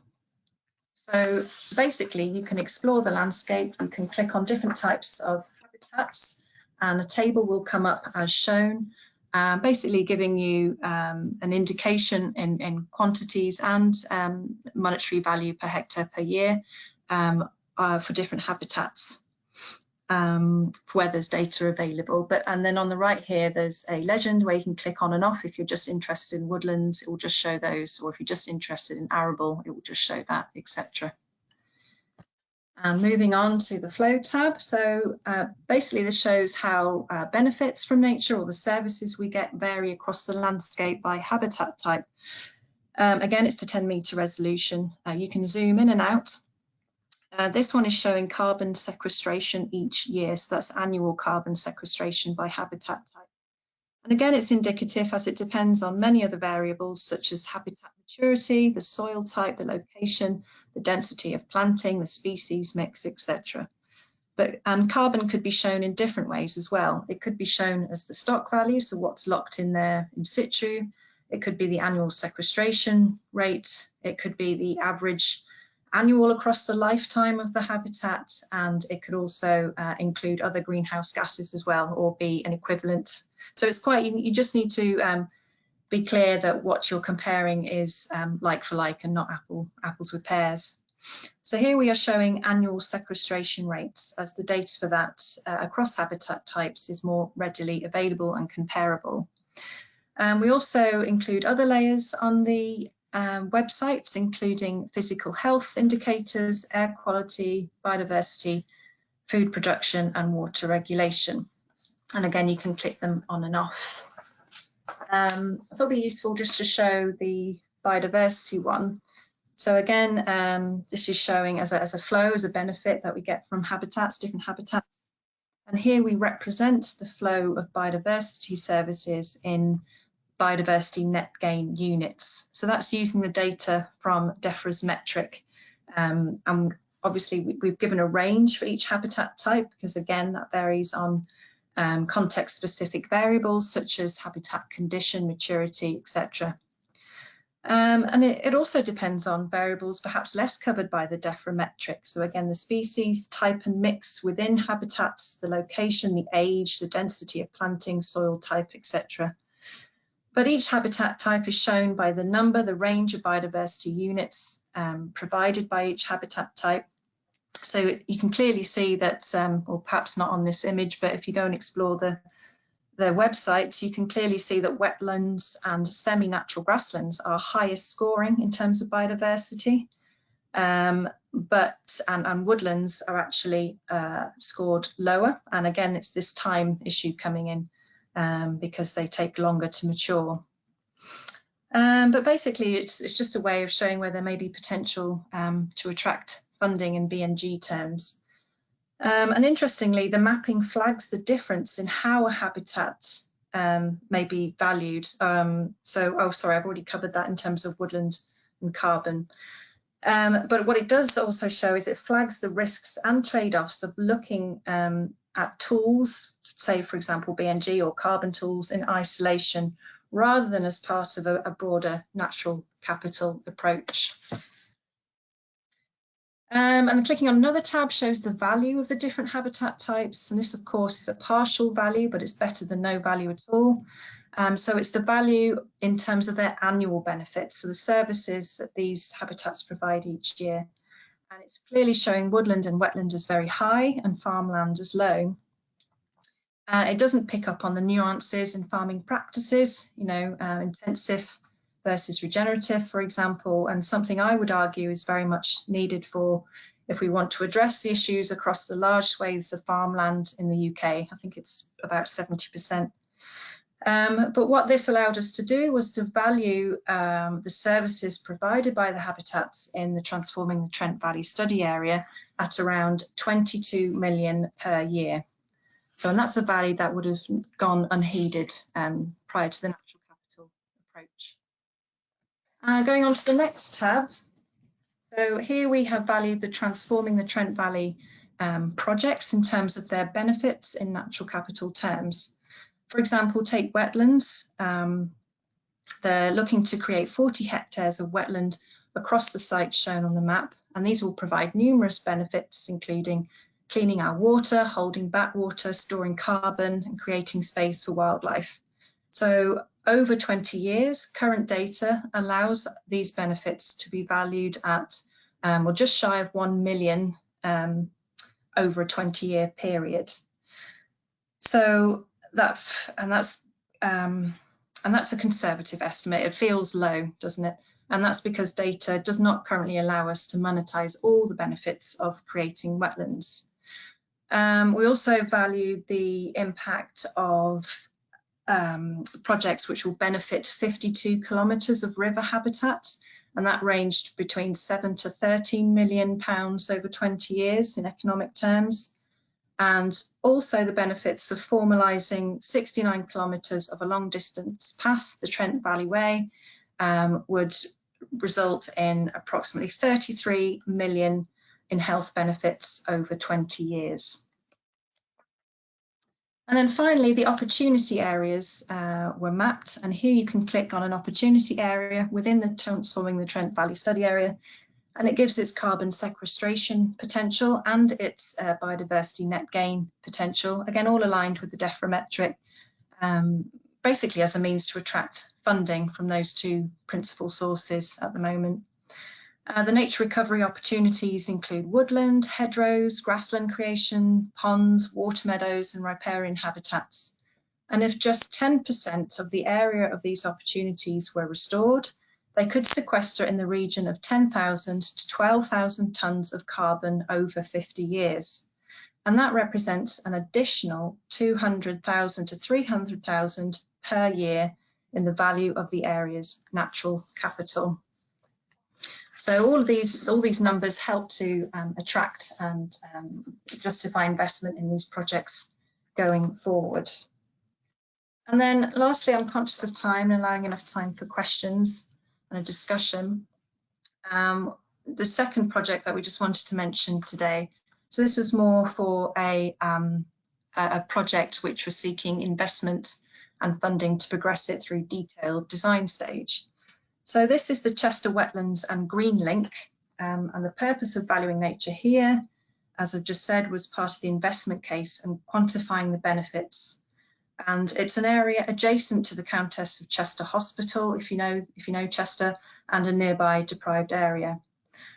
So basically you can explore the landscape, you can click on different types of habitats and a table will come up as shown, basically giving you an indication in quantities and monetary value per hectare per year for different habitats. For where there's data available, and then on the right here there's a legend where you can click on and off. If you're just interested in woodlands, it will just show those, or if you're just interested in arable, it will just show that, etc. And moving on to the flow tab, so basically this shows how benefits from nature or the services we get vary across the landscape by habitat type. Again, it's to 10 metre resolution. You can zoom in and out. This one is showing carbon sequestration each year, so that's annual carbon sequestration by habitat type. And again, it's indicative as it depends on many other variables such as habitat maturity, the soil type, the location, the density of planting, the species mix, etc. And carbon could be shown in different ways as well. It could be shown as the stock value, so what's locked in there in situ. It could be the annual sequestration rate. It could be the average annual across the lifetime of the habitat, and it could also include other greenhouse gases as well, or be an equivalent. So it's quite, you just need to be clear that what you're comparing is like for like and not apples with pears. So here we are showing annual sequestration rates, as the data for that across habitat types is more readily available and comparable. We also include other layers on the websites, including physical health indicators, air quality, biodiversity, food production and water regulation. And again, you can click them on and off. I thought it'd be useful just to show the biodiversity one. So again, this is showing as a flow, as a benefit that we get from habitats, different habitats. And here we represent the flow of biodiversity services in biodiversity net gain units. So that's using the data from DEFRA's metric. And obviously we've given a range for each habitat type, because again, that varies on context specific variables such as habitat condition, maturity, etc. And it also depends on variables perhaps less covered by the DEFRA metric. So again, the species, type and mix within habitats, the location, the age, the density of planting, soil type, etc. But each habitat type is shown by the number, the range of biodiversity units provided by each habitat type. So you can clearly see that, or perhaps not on this image, but if you go and explore the website, you can clearly see that wetlands and semi-natural grasslands are highest scoring in terms of biodiversity, and woodlands are actually scored lower. And again, it's this time issue coming in because they take longer to mature. But basically, it's just a way of showing where there may be potential to attract funding in BNG terms. And interestingly, the mapping flags the difference in how a habitat may be valued. Oh, sorry, I've already covered that in terms of woodland and carbon. But what it does also show is it flags the risks and trade-offs of looking at tools, say, for example, BNG or carbon tools in isolation, rather than as part of a broader natural capital approach. And clicking on another tab shows the value of the different habitat types. And this, of course, is a partial value, but it's better than no value at all. So it's the value in terms of their annual benefits, so the services that these habitats provide each year. And it's clearly showing woodland and wetland as very high and farmland as low. It doesn't pick up on the nuances in farming practices, intensive versus regenerative, for example, and something I would argue is very much needed for if we want to address the issues across the large swathes of farmland in the UK. I think it's about 70%. But what this allowed us to do was to value the services provided by the habitats in the Transforming the Trent Valley study area at around 22 million per year. So, and that's a value that would have gone unheeded prior to the natural capital approach. Going on to the next tab. So here we have valued the Transforming the Trent Valley projects in terms of their benefits in natural capital terms. For example, take wetlands. They're looking to create 40 hectares of wetland across the sites shown on the map, and these will provide numerous benefits, including cleaning our water, holding back water, storing carbon, and creating space for wildlife. So over 20 years, current data allows these benefits to be valued at, well, just shy of 1 million over a 20-year period. So that's a conservative estimate. It feels low, doesn't it? And that's because data does not currently allow us to monetize all the benefits of creating wetlands. We also valued the impact of projects which will benefit 52 kilometres of river habitat, and that ranged between £7 to £13 million over 20 years in economic terms. And also the benefits of formalising 69 kilometres of a long distance past the Trent Valley Way would result in approximately 33 million in health benefits over 20 years. And then finally, the opportunity areas were mapped, and here you can click on an opportunity area within the Transforming the Trent Valley study area, and it gives its carbon sequestration potential and its biodiversity net gain potential, again, all aligned with the DEFRA metric, basically as a means to attract funding from those two principal sources at the moment. The nature recovery opportunities include woodland, hedgerows, grassland creation, ponds, water meadows, and riparian habitats. And if just 10% of the area of these opportunities were restored, they could sequester in the region of 10,000 to 12,000 tonnes of carbon over 50 years. And that represents an additional 200,000 to 300,000 per year in the value of the area's natural capital. So all these numbers help to attract and justify investment in these projects going forward. And then lastly, I'm conscious of time and allowing enough time for questions and a discussion. The second project that we just wanted to mention today, so this was more for a project which was seeking investment and funding to progress it through detailed design stage. So this is the Chester Wetlands and Green Link, and the purpose of valuing nature here, as I've just said, was part of the investment case and quantifying the benefits. And it's an area adjacent to the Countess of Chester Hospital, if you know Chester, and a nearby deprived area.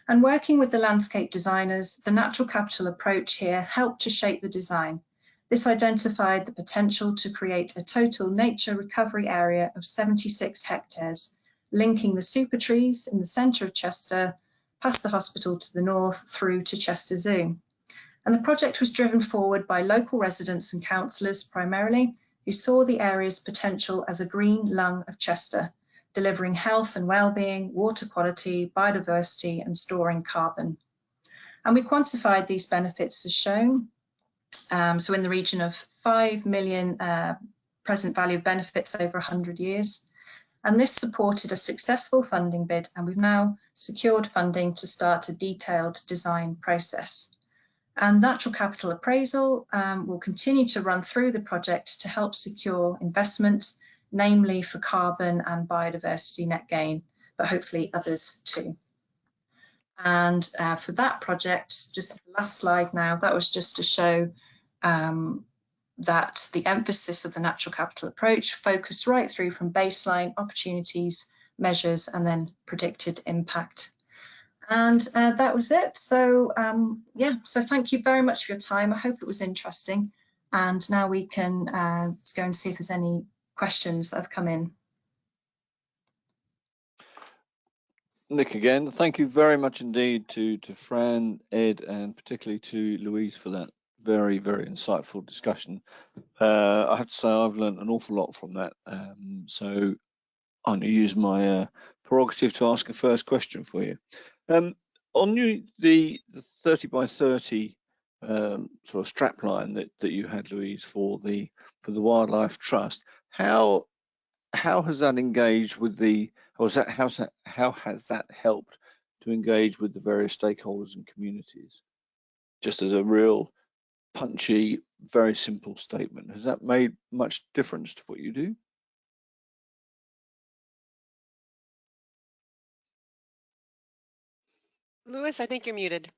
And working with the landscape designers, the natural capital approach here helped to shape the design. This identified the potential to create a total nature recovery area of 76 hectares, linking the super trees in the centre of Chester, past the hospital to the north, through to Chester Zoo. And the project was driven forward by local residents and councillors primarily, who saw the area's potential as a green lung of Chester, delivering health and well-being, water quality, biodiversity, and storing carbon. And we quantified these benefits as shown. So in the region of 5 million present value of benefits over 100 years. And this supported a successful funding bid, and we've now secured funding to start a detailed design process. And natural capital appraisal will continue to run through the project to help secure investment, namely for carbon and biodiversity net gain, but hopefully others too. And for that project, just the last slide now, that was just to show that the emphasis of the natural capital approach focused right through from baseline, opportunities, measures, and then predicted impact. And that was it. So yeah, so thank you very much for your time. I hope it was interesting. And now we can let's go and see if there's any questions that have come in. Nick, again, thank you very much indeed to Fran, Ed, and particularly to Louise for that very, very insightful discussion. I have to say I've learned an awful lot from that. So I'm going to use my prerogative to ask a first question for you. On the 30 by 30 sort of strap line that you had, Louise, for the Wildlife Trust, how has that engaged with the, or how has that helped to engage with the various stakeholders and communities? Just as a real punchy, very simple statement. Has that made much difference to what you do? Lewis, I think you're muted.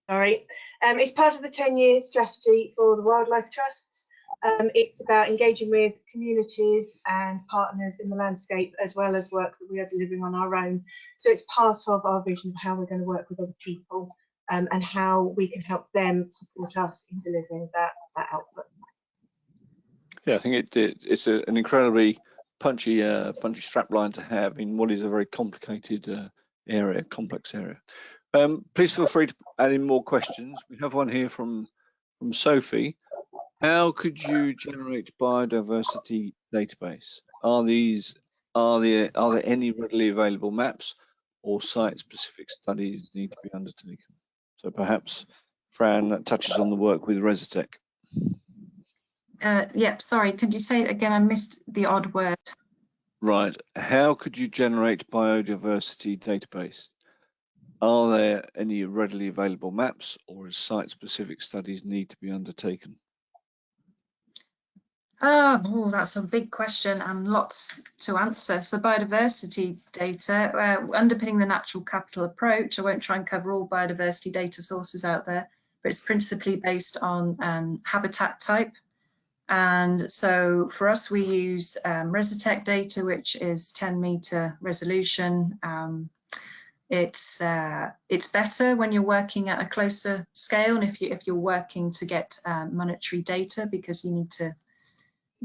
Sorry. It's part of the 10-year strategy for the Wildlife Trusts. It's about engaging with communities and partners in the landscape, as well as work that we are delivering on our own. So it's part of our vision of how we're going to work with other people and how we can help them support us in delivering that output. Yeah, I think it's an incredibly punchy strapline to have in what is a very complicated area, complex area. Please feel free to add in more questions. We have one here from Sophie. How could you generate biodiversity database? Are there any readily available maps or site-specific studies need to be undertaken? So perhaps, Fran, that touches on the work with Resitec. Yeah, sorry, could you say it again? I missed the odd word. Right. How could you generate biodiversity database? Are there any readily available maps or site-specific studies need to be undertaken? Oh, that's a big question and lots to answer. So biodiversity data, underpinning the natural capital approach. I won't try and cover all biodiversity data sources out there, but it's principally based on habitat type. And so for us, we use Resitec data, which is 10-meter resolution. It's better when you're working at a closer scale, and if you're working to get monetary data, because you need to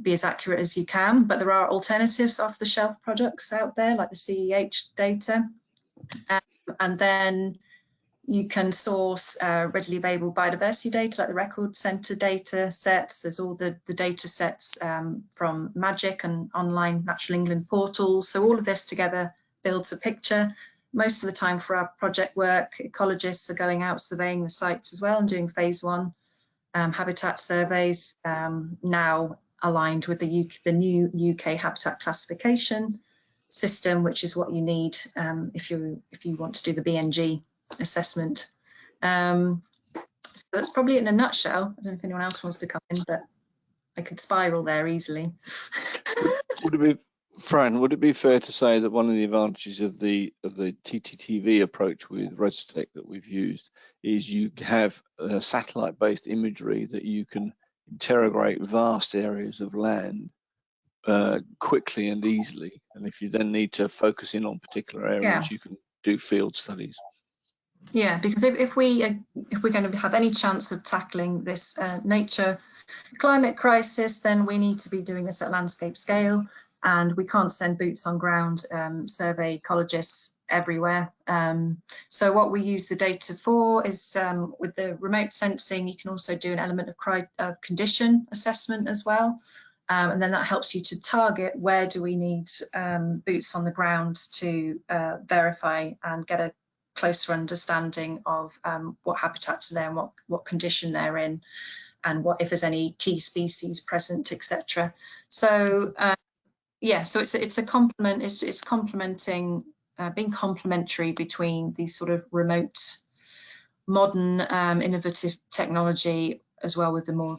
be as accurate as you can. But there are alternatives off-the-shelf products out there, like the CEH data, and then you can source readily available biodiversity data, like the record centre data sets. There's all the data sets from Magic and online Natural England portals. So all of this together builds a picture. Most of the time for our project work, ecologists are going out surveying the sites as well and doing phase 1 habitat surveys, now aligned with the new UK habitat classification system, which is what you need if you want to do the BNG assessment. So that's probably it in a nutshell. I don't know if anyone else wants to come in, but I could spiral there easily. Fran, would it be fair to say that one of the advantages of the TTTV approach with Resitec that we've used is you have satellite-based imagery that you can interrogate vast areas of land quickly and easily, and if you then need to focus in on particular areas, you can do field studies. Yeah, because if we're going to have any chance of tackling this nature climate crisis, then we need to be doing this at landscape scale, and we can't send boots on ground survey ecologists everywhere. So what we use the data for is with the remote sensing, you can also do an element of condition assessment as well. And then that helps you to target where do we need boots on the ground to verify and get a closer understanding of what habitats are there and what condition they're in, and what if there's any key species present, etc. So yeah, so it's a complement. It's complementing, being complementary between these sort of remote, modern, innovative technology, as well with the more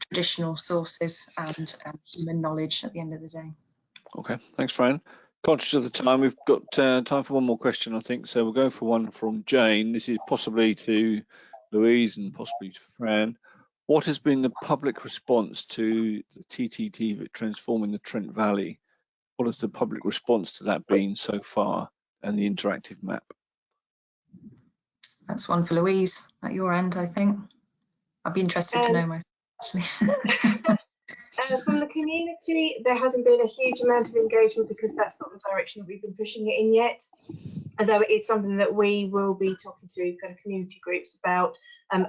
traditional sources and human knowledge at the end of the day. Okay, thanks, Fran. Conscious of the time, we've got time for one more question, I think. So we'll go for one from Jane. This is possibly to Louise and possibly to Fran. What has been the public response to the TTT transforming the Trent Valley? What has the public response to that been so far, and the interactive map? That's one for Louise at your end, I think. I'd be interested to know myself, actually. From the community, there hasn't been a huge amount of engagement because that's not the direction that we've been pushing it in yet. Although it is something that we will be talking to kind of community groups about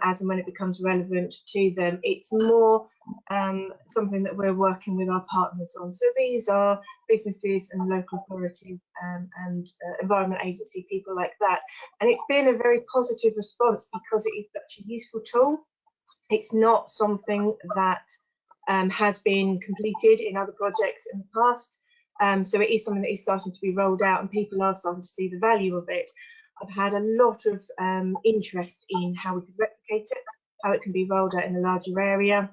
as and when it becomes relevant to them. It's more something that we're working with our partners on. So these are businesses and local authority and environment agency, people like that. And it's been a very positive response because it is such a useful tool. It's not something that has been completed in other projects in the past. So it is something that is starting to be rolled out and people are starting to see the value of it. I've had a lot of interest in how we could replicate it, how it can be rolled out in a larger area,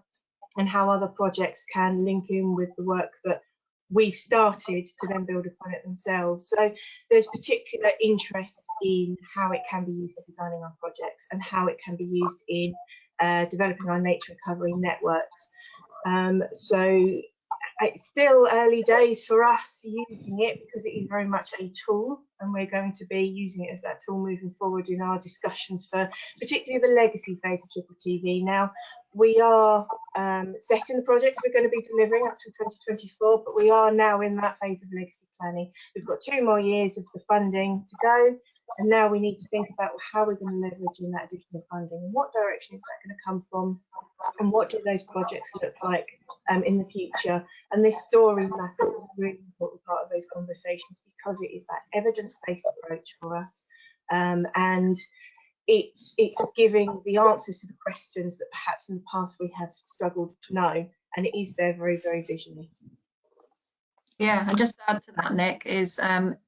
and how other projects can link in with the work that we've started to then build upon it themselves. So there's particular interest in how it can be used in designing our projects and how it can be used in developing our nature recovery networks. So it's still early days for us using it because it is very much a tool, and we're going to be using it as that tool moving forward in our discussions for particularly the legacy phase of Triple TV. Now, we are setting the projects we're going to be delivering up to 2024, but we are now in that phase of legacy planning. We've got 2 more years of the funding to go, and now we need to think about how we're going to leverage in that additional funding and what direction is that going to come from, and what do those projects look like in the future. And this story map is a really important part of those conversations because it is that evidence-based approach for us, and it's giving the answers to the questions that perhaps in the past we have struggled to know, and it is there very, very visually. Yeah, and just to add to that, Nick, is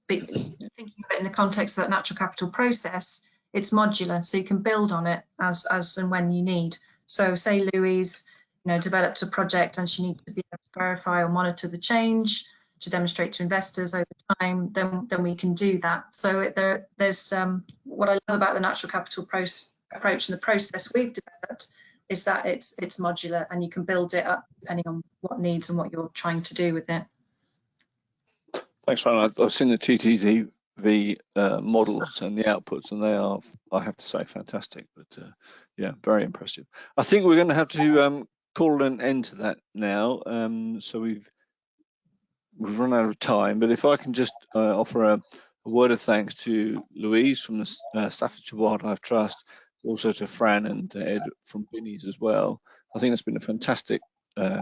thinking of it in the context of that natural capital process, it's modular, so you can build on it as and when you need. So say Louise, developed a project and she needs to be able to verify or monitor the change to demonstrate to investors over time, then we can do that. So there's what I love about the natural capital approach and the process we've developed is that it's modular and you can build it up depending on what needs and what you're trying to do with it. Thanks, Fran. I've seen the TTV models and the outputs, and they are, I have to say, fantastic. But yeah, very impressive. I think we're going to have to call an end to that now. So we've run out of time. But if I can just offer a word of thanks to Louise from the Staffordshire Wildlife Trust, also to Fran and Ed from Binnie's as well. I think it's been a fantastic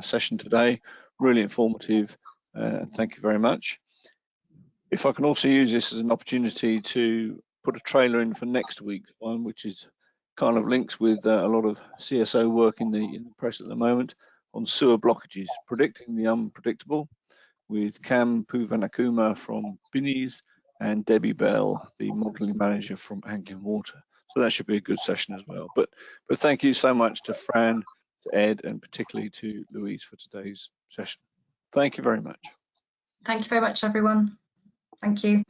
session today, really informative. Thank you very much. If I can also use this as an opportunity to put a trailer in for next week's one, which is kind of links with a lot of CSO work in the press at the moment on sewer blockages, predicting the unpredictable, with Cam Puvanakuma from Binnie's and Debbie Bell, the modelling manager from Anglian Water. So that should be a good session as well. But thank you so much to Fran, to Ed, and particularly to Louise for today's session. Thank you very much. Thank you very much, everyone. Thank you.